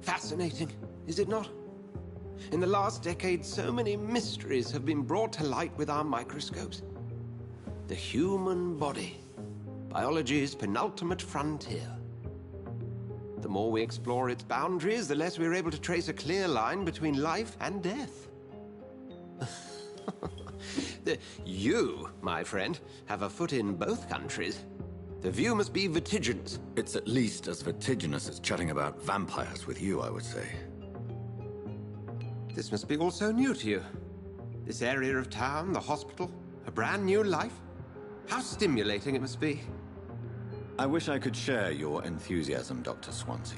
Fascinating, is it not? In the last decade, so many mysteries have been brought to light with our microscopes. The human body, biology's penultimate frontier. The more we explore its boundaries, the less we're able to trace a clear line between life and death. You, my friend, have a foot in both countries. The view must be vertiginous. It's at least as vertiginous as chatting about vampires with you, I would say. This must be all so new to you. This area of town, the hospital, a brand new life. How stimulating it must be. I wish I could share your enthusiasm, Dr. Swansea,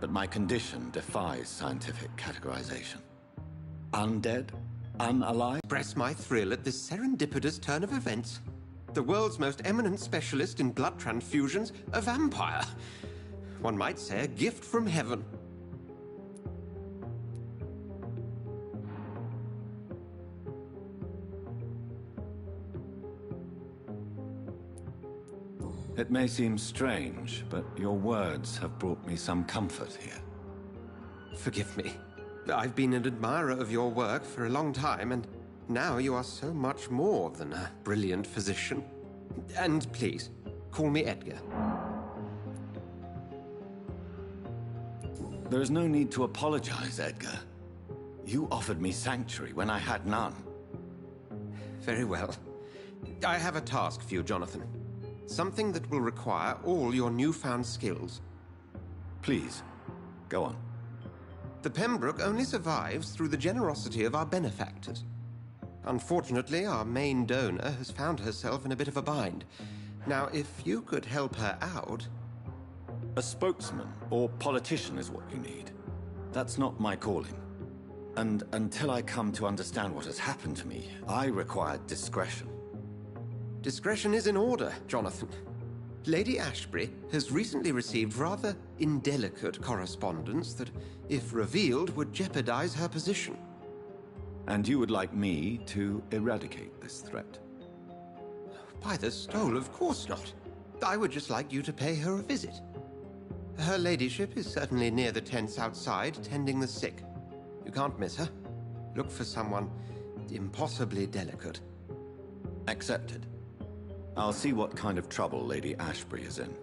but my condition defies scientific categorization. Undead? Unalive? Express my thrill at this serendipitous turn of events. The world's most eminent specialist in blood transfusions, a vampire. One might say a gift from heaven. It may seem strange, but your words have brought me some comfort here. Forgive me. I've been an admirer of your work for a long time, and now you are so much more than a brilliant physician. And please, call me Edgar. There is no need to apologize, Edgar. You offered me sanctuary when I had none. Very well. I have a task for you, Jonathan. Something that will require all your newfound skills. Please, go on. The Pembroke only survives through the generosity of our benefactors. Unfortunately, our main donor has found herself in a bit of a bind. Now, if you could help her out... A spokesman or politician is what you need. That's not my calling. And until I come to understand what has happened to me, I require discretion. Discretion is in order, Jonathan. Lady Ashbury has recently received rather indelicate correspondence that, if revealed, would jeopardize her position. And you would like me to eradicate this threat? By the stole, of course not. I would just like you to pay her a visit. Her ladyship is certainly near the tents outside, tending the sick. You can't miss her. Look for someone impossibly delicate. Accepted. I'll see what kind of trouble Lady Ashbury is in.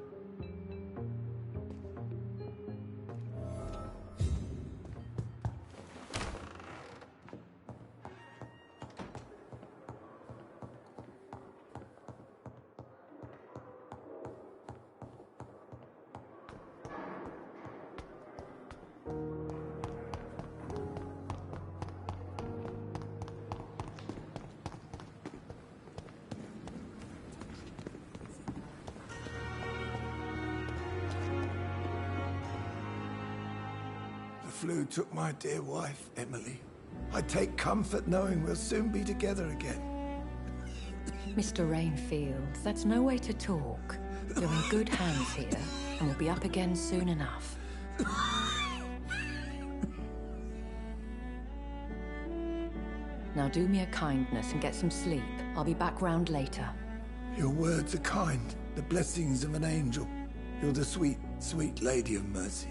The flu took my dear wife, Emily. I take comfort knowing we'll soon be together again. Mr. Rainfield, that's no way to talk. You're in good hands here, and we'll be up again soon enough. Now do me a kindness and get some sleep. I'll be back round later. Your words are kind, the blessings of an angel. You're the sweet, sweet Lady of Mercy.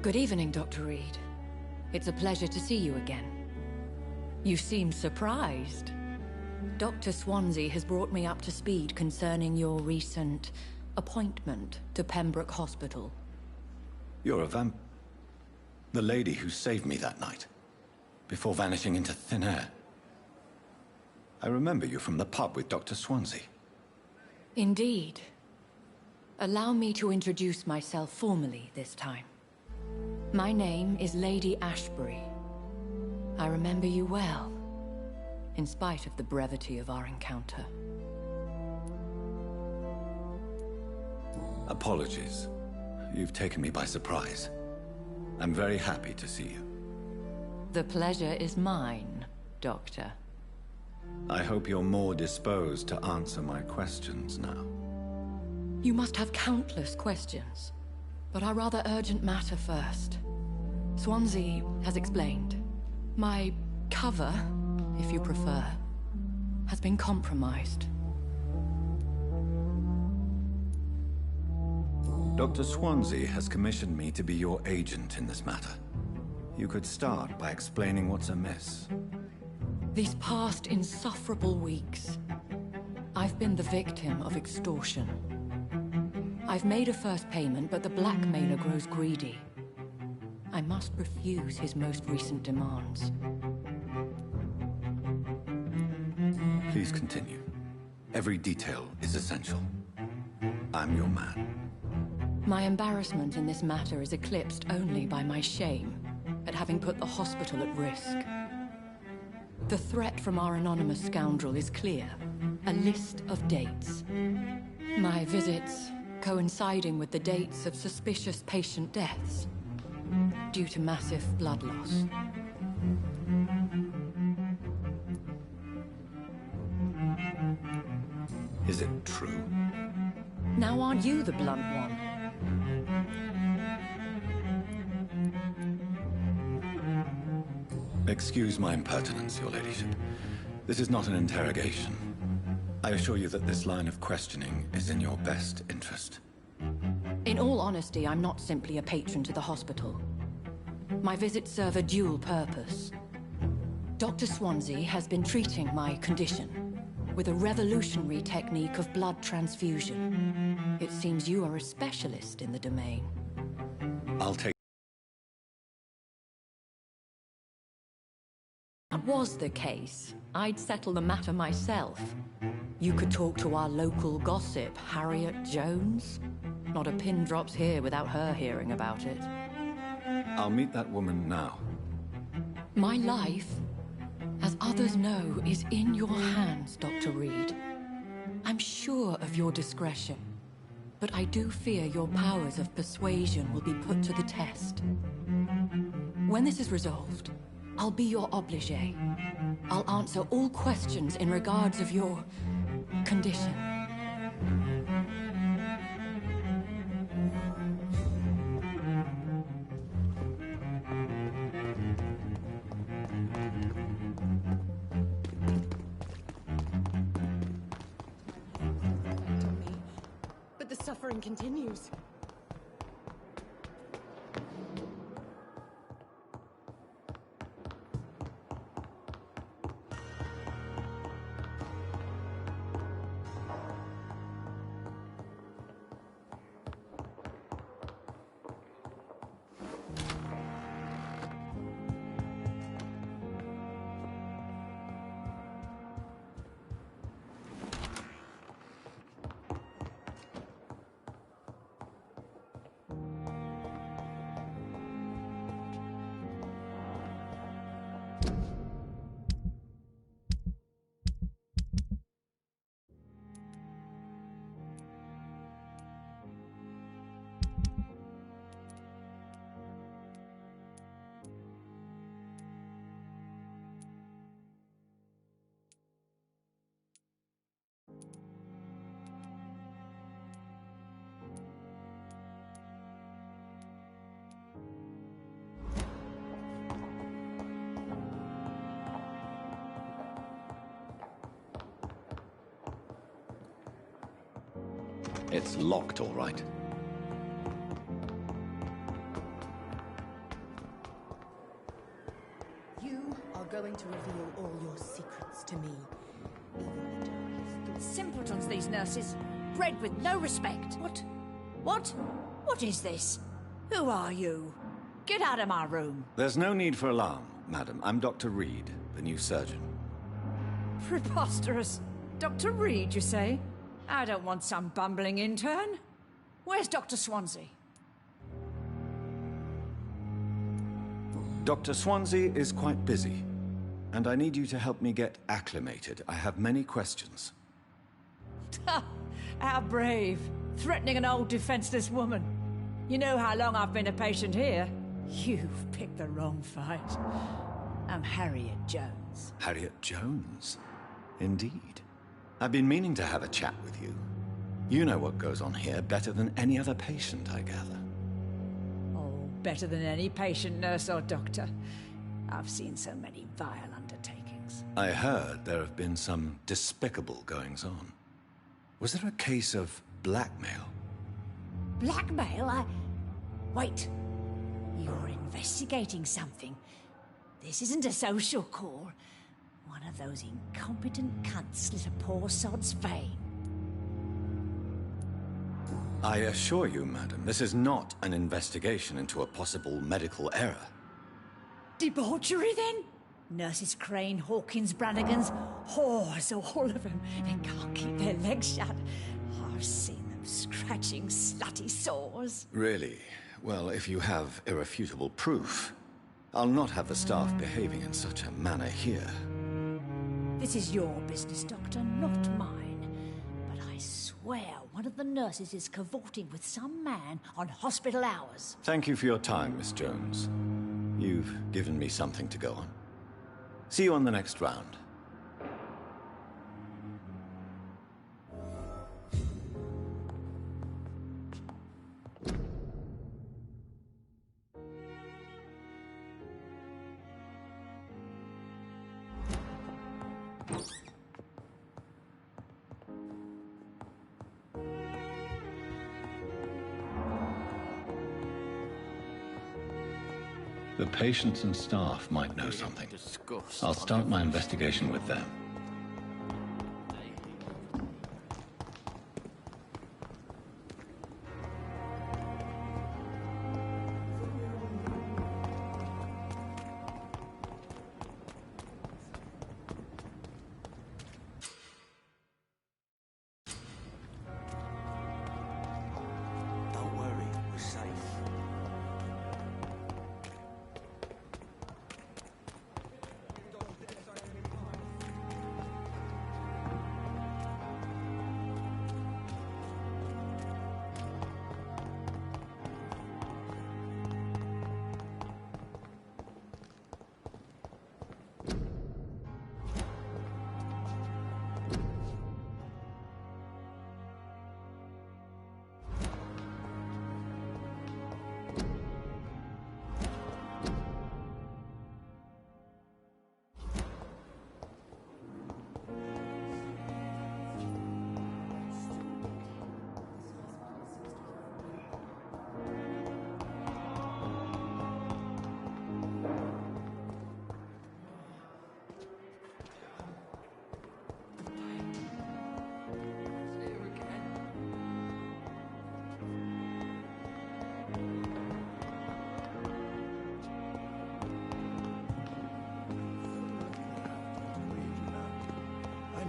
Good evening, Dr. Reed. It's a pleasure to see you again. You seem surprised. Dr. Swansea has brought me up to speed concerning your recent appointment to Pembroke Hospital. You're a the lady who saved me that night, before vanishing into thin air. I remember you from the pub with Dr. Swansea. Indeed. Allow me to introduce myself formally this time. My name is Lady Ashbury. I remember you well, in spite of the brevity of our encounter. Apologies. You've taken me by surprise. I'm very happy to see you. The pleasure is mine, Doctor. I hope you're more disposed to answer my questions now. You must have countless questions, but our rather urgent matter first. Swansea has explained. My cover, if you prefer, has been compromised. Dr. Swansea has commissioned me to be your agent in this matter. You could start by explaining what's amiss. These past insufferable weeks, I've been the victim of extortion. I've made a first payment, but the blackmailer grows greedy. I must refuse his most recent demands. Please continue. Every detail is essential. I'm your man. My embarrassment in this matter is eclipsed only by my shame at having put the hospital at risk. The threat from our anonymous scoundrel is clear. A list of dates. My visits coinciding with the dates of suspicious patient deaths due to massive blood loss. Is it true? Now aren't you the blunt one? Excuse my impertinence, Your Ladyship. This is not an interrogation. I assure you that this line of questioning is in your best interest. In all honesty, I'm not simply a patron to the hospital. My visits serve a dual purpose. Dr. Swansea has been treating my condition with a revolutionary technique of blood transfusion. It seems you are a specialist in the domain. I'll take... Was the case, I'd settle the matter myself. You could talk to our local gossip, Harriet Jones. Not a pin drops here without her hearing about it. I'll meet that woman now. My life, as others know, is in your hands, Dr. Reed. I'm sure of your discretion, but I do fear your powers of persuasion will be put to the test. When this is resolved, I'll be your obligé. I'll answer all questions in regards of your condition. But the suffering continues. It's locked, all right. You are going to reveal all your secrets to me. Even the darkest. Simpletons, these nurses. Bred with no respect. What? What is this? Who are you? Get out of my room. There's no need for alarm, madam. I'm Dr. Reed, the new surgeon. Preposterous. Dr. Reed, you say? I don't want some bumbling intern. Where's Dr. Swansea? Dr. Swansea is quite busy, and I need you to help me get acclimated. I have many questions. How brave. Threatening an old defenseless woman. You know how long I've been a patient here? You've picked the wrong fight. I'm Harriet Jones. Harriet Jones? Indeed. I've been meaning to have a chat with you. You know what goes on here better than any other patient, I gather. Oh, better than any patient, nurse or doctor. I've seen so many vile undertakings. I heard there have been some despicable goings-on. Was there a case of blackmail? Blackmail? Wait. You're investigating something. This isn't a social call. One of those incompetent cunts slit a poor sod's vein. I assure you, madam, this is not an investigation into a possible medical error. Debauchery, then? Nurses Crane, Hawkins, Brannigans, whores, all of them. They can't keep their legs shut. I've seen them scratching slutty sores. Really? Well, if you have irrefutable proof, I'll not have the staff behaving in such a manner here. This is your business, Doctor, not mine. But I swear one of the nurses is cavorting with some man on hospital hours. Thank you for your time, Miss Jones. You've given me something to go on. See you on the next round. The patients and staff might know something. I'll start my investigation with them. Don't worry, we're safe.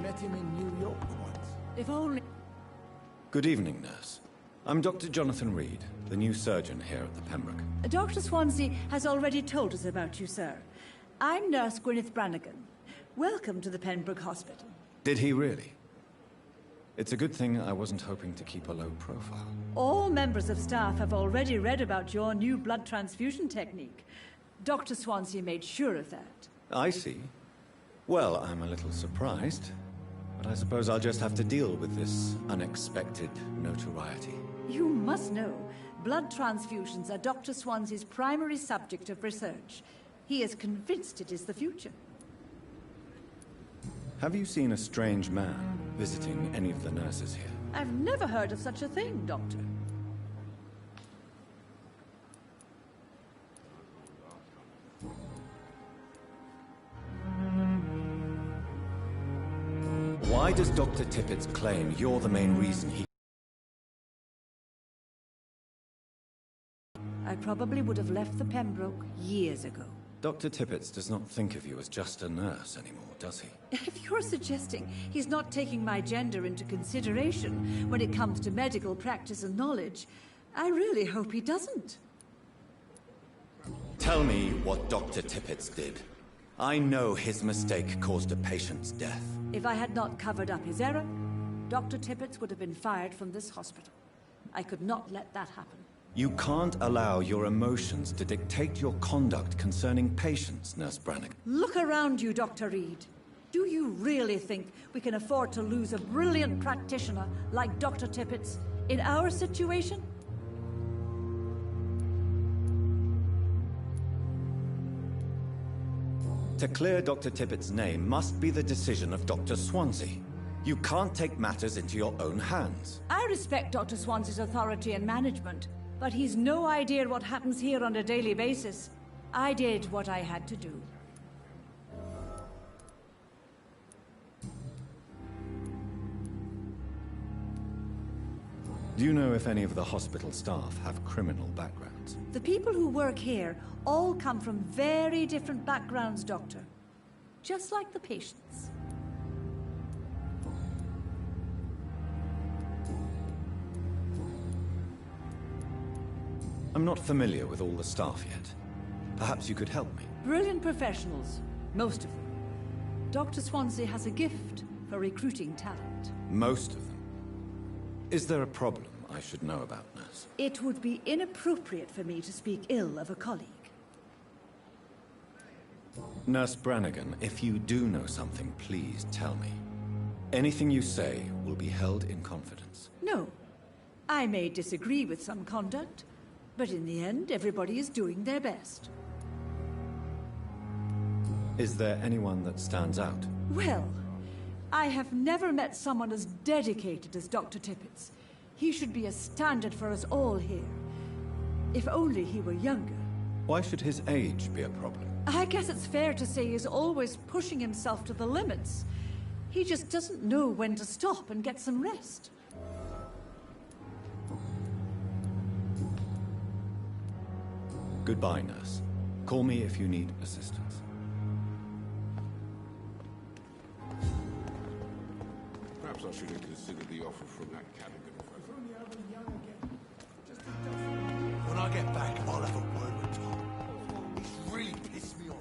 Met him in New York once. If only... Good evening, nurse. I'm Dr. Jonathan Reed, the new surgeon here at the Pembroke. Dr. Swansea has already told us about you, sir. I'm Nurse Gwyneth Brannigan. Welcome to the Pembroke Hospital. Did he really? It's a good thing I wasn't hoping to keep a low profile. All members of staff have already read about your new blood transfusion technique. Dr. Swansea made sure of that. I see. Well, I'm a little surprised, but I suppose I'll just have to deal with this unexpected notoriety. You must know, blood transfusions are Dr. Swansea's primary subject of research. He is convinced it is the future. Have you seen a strange man visiting any of the nurses here? I've never heard of such a thing, Doctor. Why does Dr. Tippett claim you're the main reason he... I probably would have left the Pembroke years ago. Dr. Tippett does not think of you as just a nurse anymore, does he? If you're suggesting he's not taking my gender into consideration when it comes to medical practice and knowledge, I really hope he doesn't. Tell me what Dr. Tippett did. I know his mistake caused a patient's death. If I had not covered up his error, Dr. Tippett would have been fired from this hospital. I could not let that happen. You can't allow your emotions to dictate your conduct concerning patients, Nurse Brannigan. Look around you, Dr. Reed. Do you really think we can afford to lose a brilliant practitioner like Dr. Tippett in our situation? To clear Dr. Tippett's name must be the decision of Dr. Swansea. You can't take matters into your own hands. I respect Dr. Swansea's authority and management, but he's no idea what happens here on a daily basis. I did what I had to do. Do you know if any of the hospital staff have criminal backgrounds? The people who work here all come from very different backgrounds, Doctor. Just like the patients. I'm not familiar with all the staff yet. Perhaps you could help me. Brilliant professionals, most of them. Dr. Swansea has a gift for recruiting talent. Most of them. Is there a problem I should know about, nurse? It would be inappropriate for me to speak ill of a colleague. Nurse Brannigan, if you do know something, please tell me. Anything you say will be held in confidence. No. I may disagree with some conduct, but in the end, everybody is doing their best. Is there anyone that stands out? Well, I have never met someone as dedicated as Dr. Tippett's. He should be a standard for us all here. If only he were younger. Why should his age be a problem? I guess it's fair to say he's always pushing himself to the limits. He just doesn't know when to stop and get some rest. Goodbye, nurse. Call me if you need assistance. Perhaps I should have considered the offer from that category. When I get back, I'll have a word with Tom. He's really pissed me off.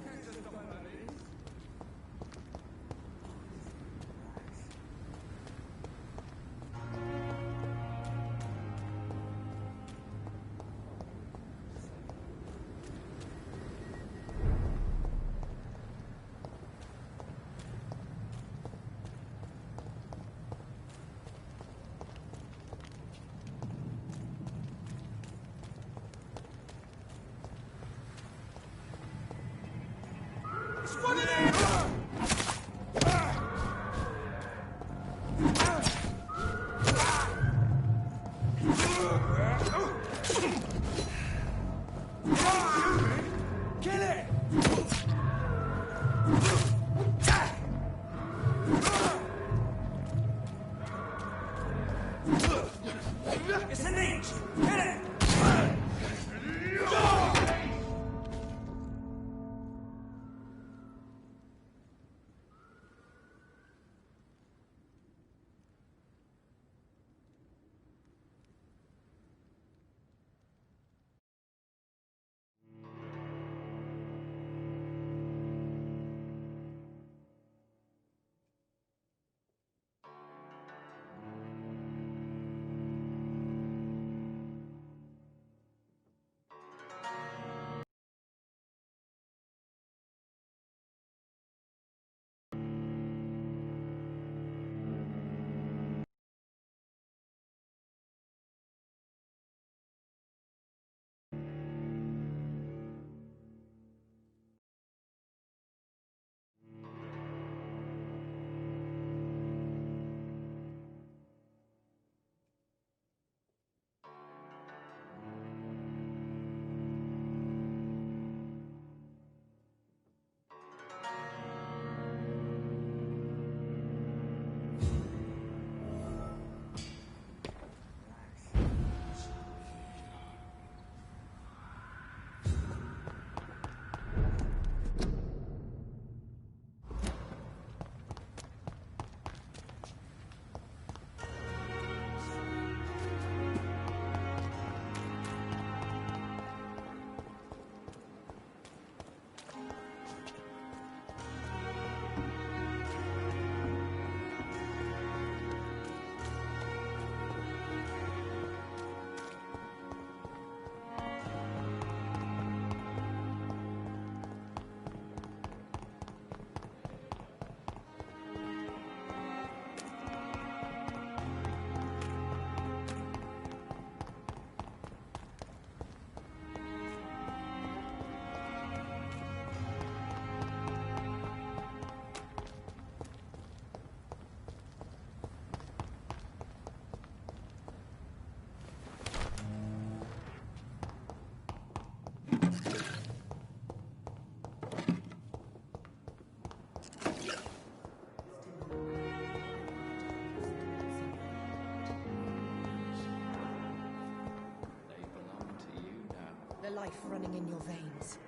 running in your veins.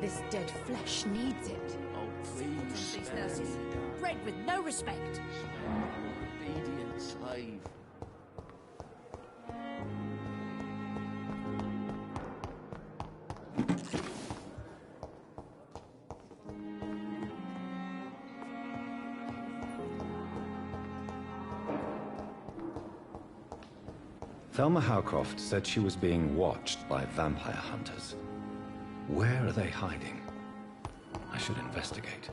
This dead flesh needs it. Oh, please. These nurses, bred with no respect. Obedient slave. Thelma Howcroft said she was being watched by vampire hunters. Where are they hiding? I should investigate.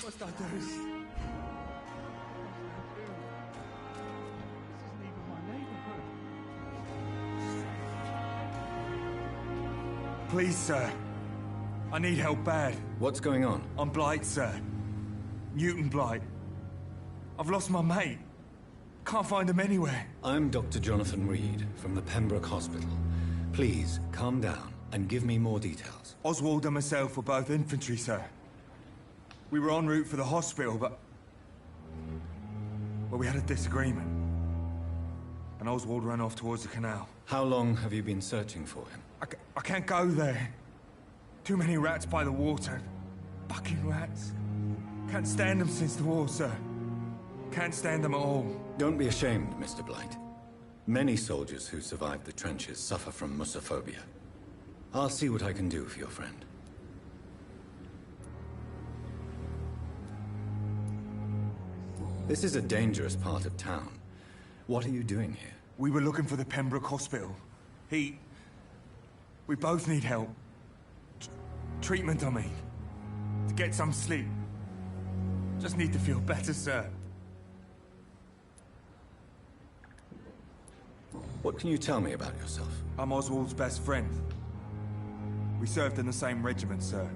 Must I do? Please, sir. I need help bad. What's going on? I'm Blight, sir. Newton Blight. I've lost my mate. Can't find him anywhere. I'm Dr. Jonathan Reed from the Pembroke Hospital. Please, calm down and give me more details. Oswald and myself were both infantry, sir. We were en route for the hospital, but... well, we had a disagreement. And Oswald ran off towards the canal. How long have you been searching for him? I can't go there. Too many rats by the water. Bucking rats. Can't stand them since the war, sir. Can't stand them at all. Don't be ashamed, Mr. Blight. Many soldiers who survived the trenches suffer from musophobia. I'll see what I can do for your friend. This is a dangerous part of town. What are you doing here? We were looking for the Pembroke Hospital. We both need help. Treatment, I mean. To get some sleep. Just need to feel better, sir. What can you tell me about yourself? I'm Oswald's best friend. We served in the same regiment, sir.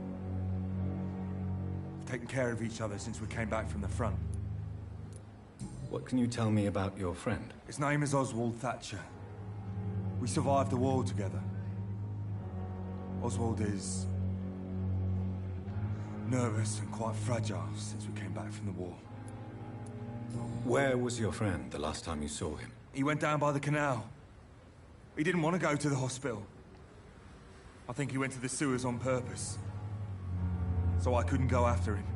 We've taken care of each other since we came back from the front. What can you tell me about your friend? His name is Oswald Thatcher. We survived the war together. Oswald is... nervous and quite fragile since we came back from the war. Where was your friend the last time you saw him? He went down by the canal. He didn't want to go to the hospital. I think he went to the sewers on purpose. So I couldn't go after him.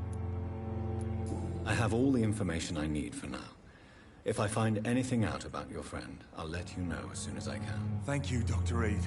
I have all the information I need for now. If I find anything out about your friend, I'll let you know as soon as I can. Thank you, Dr. Reed.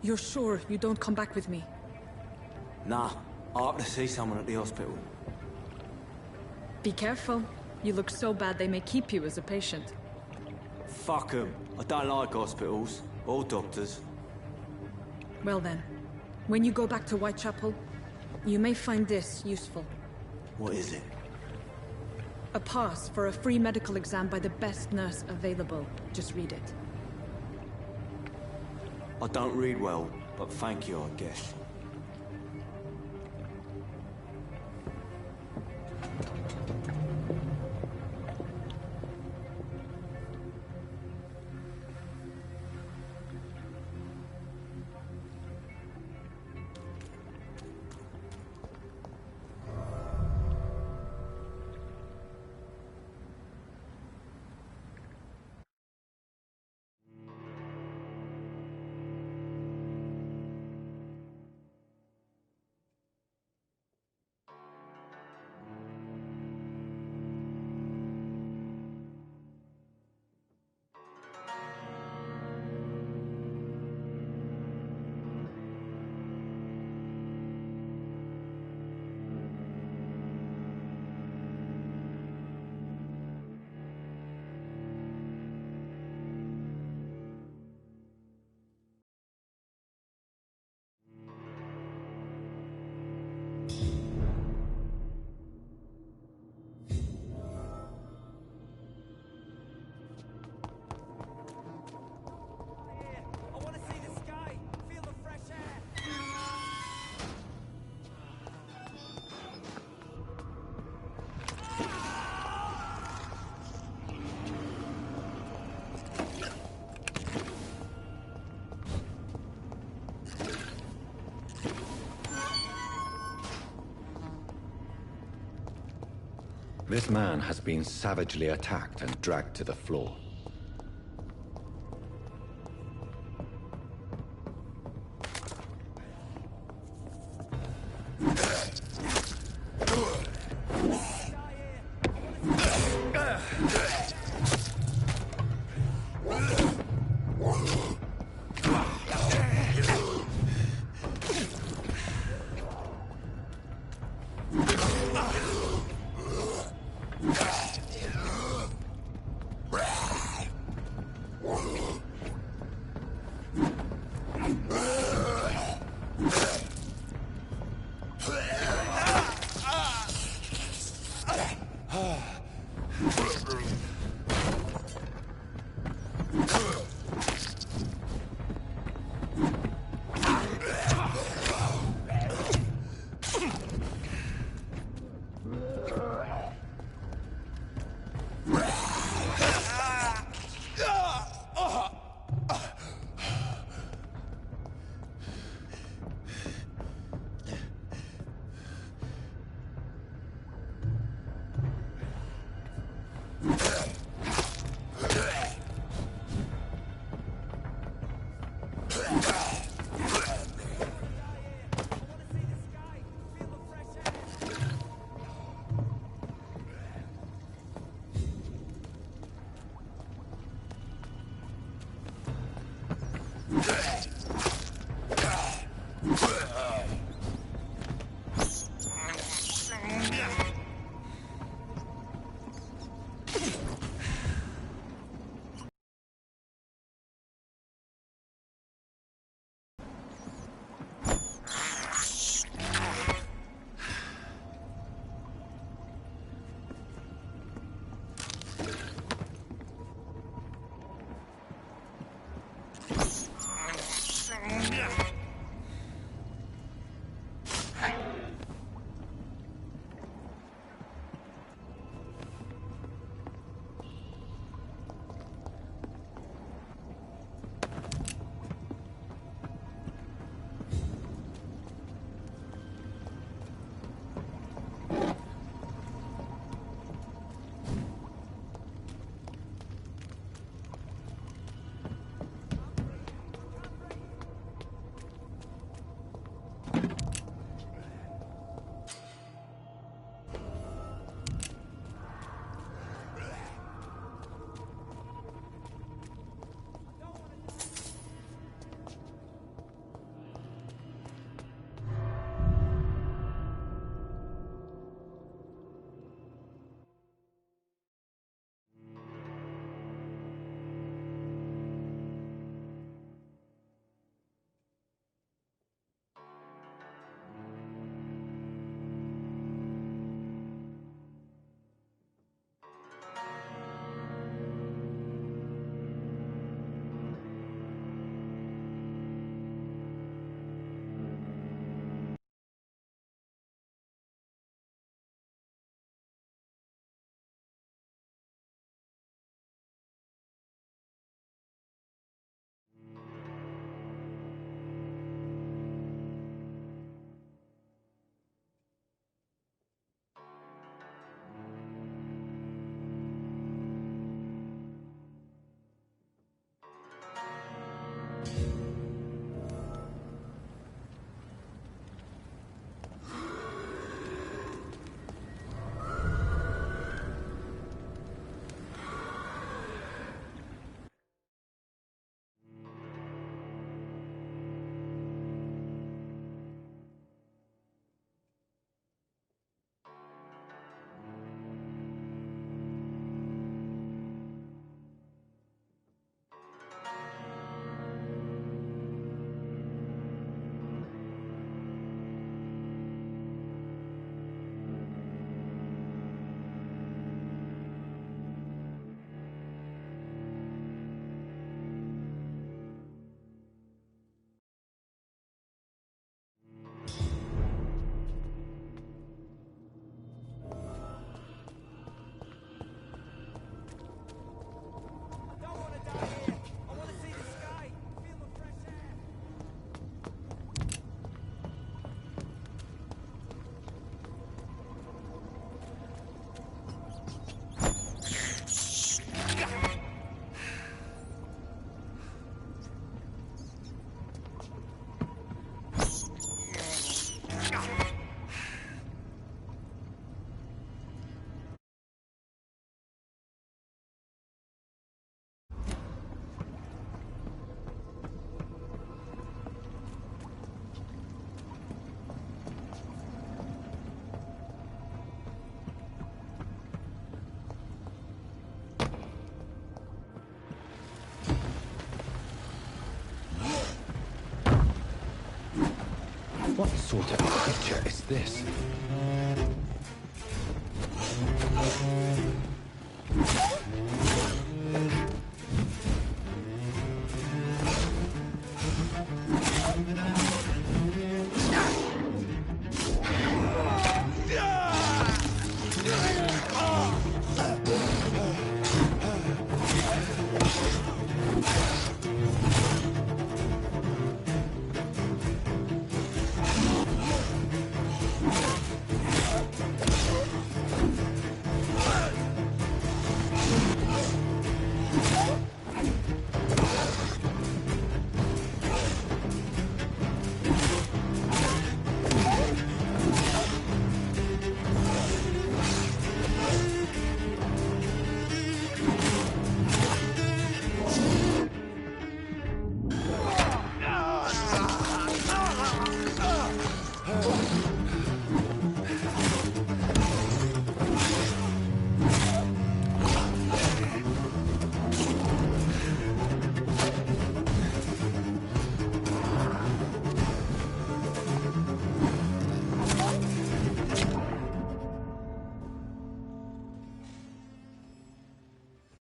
You're sure you don't come back with me? Nah, I have to see someone at the hospital. Be careful. You look so bad they may keep you as a patient. Fuck 'em. I don't like hospitals. Or doctors. Well then, when you go back to Whitechapel, you may find this useful. What is it? A pass for a free medical exam by the best nurse available. Just read it. I don't read well, but thank you, I guess. This man has been savagely attacked and dragged to the floor. Ugh!